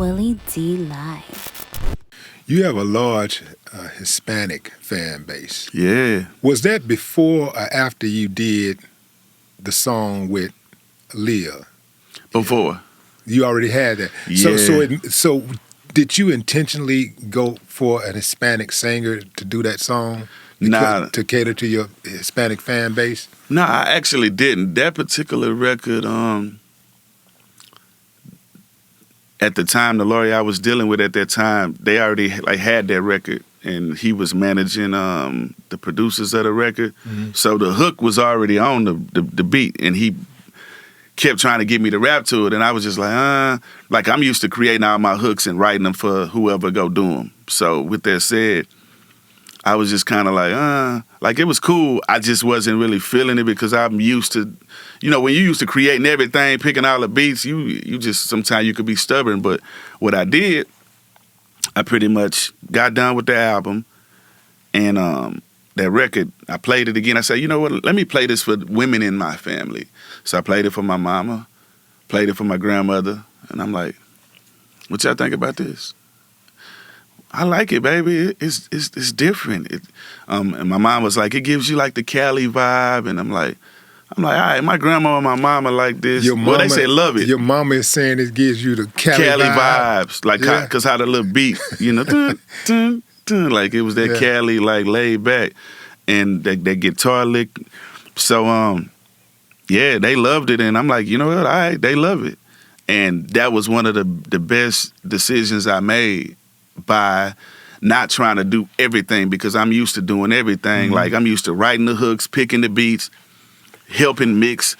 Willie D Live. You have a large Hispanic fan base. Yeah. Was that before or after you did the song with Leah? Before. You already had that. Yeah. So did you intentionally go for an Hispanic singer to do that song? To cater to your Hispanic fan base? No, I actually didn't. That particular record, at the time, the lawyer I was dealing with at that time, they already had that record, and he was managing the producers of the record. Mm-hmm. So the hook was already on the beat, and he kept trying to get me to rap to it, and I was just like I'm used to creating all my hooks and writing them for whoever go do them. So with that said, I was just kind of like it was cool. I just wasn't really feeling it because I'm used to, when you're used to creating everything, picking all the beats, you just, sometimes you could be stubborn. But what I did, I pretty much got done with the album, and that record, I played it again. I said, you know what, let me play this for women in my family. So I played it for my mama, played it for my grandmother, and I'm like, what y'all think about this? I like it, baby. It's different. And my mom was like, it gives you like the Cali vibe, and I'm like, all right. My grandma and my mama like this. They say love it. Your mama is saying it gives you the Cali vibes, like because how the little beat, dun, dun, dun, like it was that Cali like laid back, and that guitar lick. So they loved it, and I'm like, you know what? All right, they love it, and that was one of the best decisions I made, by not trying to do everything, because I'm used to doing everything. Mm-hmm. Like I'm used to writing the hooks, picking the beats, helping mix.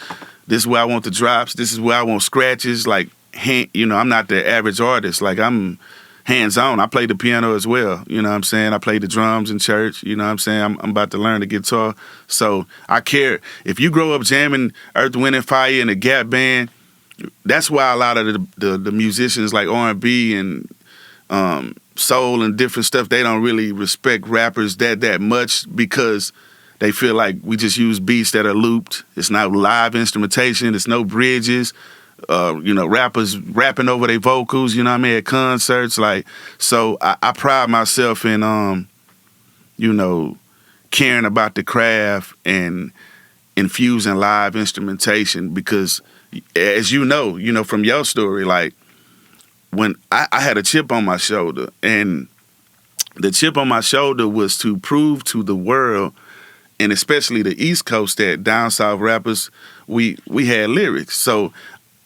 This is where I want the drops. This is where I want scratches. Like, I'm not the average artist. Like I'm hands-on. I play the piano as well. You know what I'm saying? I play the drums in church. You know what I'm saying? I'm about to learn the guitar. So I care. If you grow up jamming Earth, Wind, and Fire in a Gap band, that's why a lot of the musicians like R&B and soul and different stuff, they don't really respect rappers that much, because they feel like we just use beats that are looped. It's not live instrumentation. It's no bridges. Rappers rapping over their vocals, you know what I mean, at concerts. Like, so I pride myself in, caring about the craft and infusing live instrumentation, because as you know from your story, like, when I had a chip on my shoulder, and the chip on my shoulder was to prove to the world, and especially the East Coast, that down south rappers, we had lyrics. So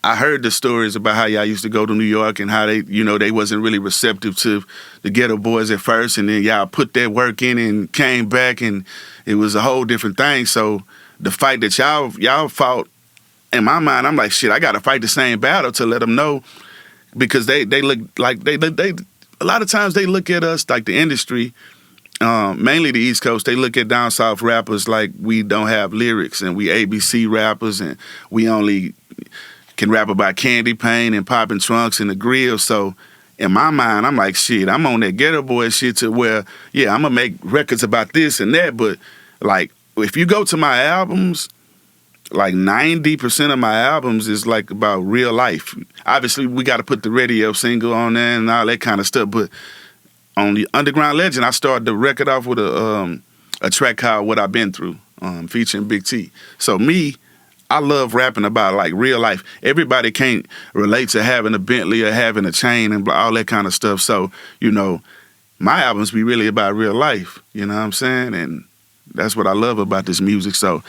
I heard the stories about how y'all used to go to New York and how they wasn't really receptive to the Ghetto Boys at first, and then y'all put that work in and came back, and it was a whole different thing. So the fight that y'all fought, in my mind, I'm like, shit, I got to fight the same battle to let them know. Because they look like they a lot of times they look at us, like the industry, mainly the East Coast, they look at down south rappers like we don't have lyrics, and we ABC rappers, and we only can rap about candy paint and popping trunks and the grill. So in my mind, I'm like, shit, I'm on that Ghetto Boy shit to where, I'm gonna make records about this and that. But like, if you go to my albums, like 90% of my albums is like about real life. Obviously, we got to put the radio single on there and all that kind of stuff. But on the Underground Legend, I started the record off with a track called What I've Been Through, featuring Big T. So I love rapping about like real life. Everybody can't relate to having a Bentley or having a chain and all that kind of stuff. So, my albums be really about real life. You know what I'm saying? And that's what I love about this music. So,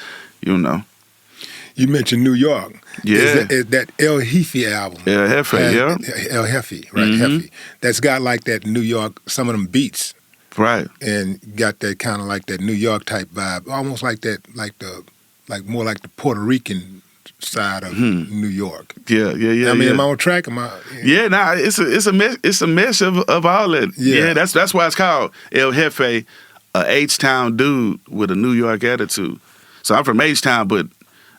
You mentioned New York. Yeah. Is that El Jefe album. El Jefe, El Jefe, right? Mm-hmm. Jefe. That's got like that New York, some of them beats. Right. And got that kind of like that New York type vibe. Almost like that, more like the Puerto Rican side of New York. Yeah. I mean, am I on track? Yeah, it's a mesh of all that. Yeah, that's why it's called El Jefe, a H-Town dude with a New York attitude. So I'm from H-Town, but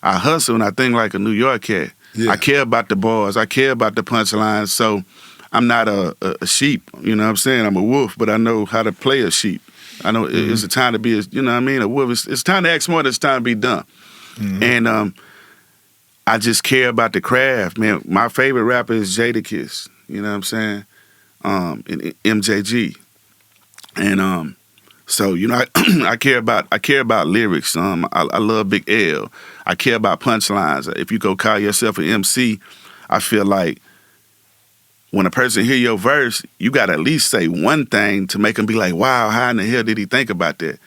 I hustle and I think like a New York cat. Yeah. I care about the bars. I care about the punchlines. So I'm not a sheep. You know what I'm saying? I'm a wolf, but I know how to play a sheep. I know it's a time to be, a wolf. It's time to act smart. It's time to be dumb. Mm-hmm. And I just care about the craft, man. My favorite rapper is Jadakiss. You know what I'm saying? In MJG, and so you know, I care about lyrics. I love Big L. I care about punchlines. If you go call yourself an MC, I feel like when a person hear your verse, you got to at least say one thing to make them be like, wow, how in the hell did he think about that?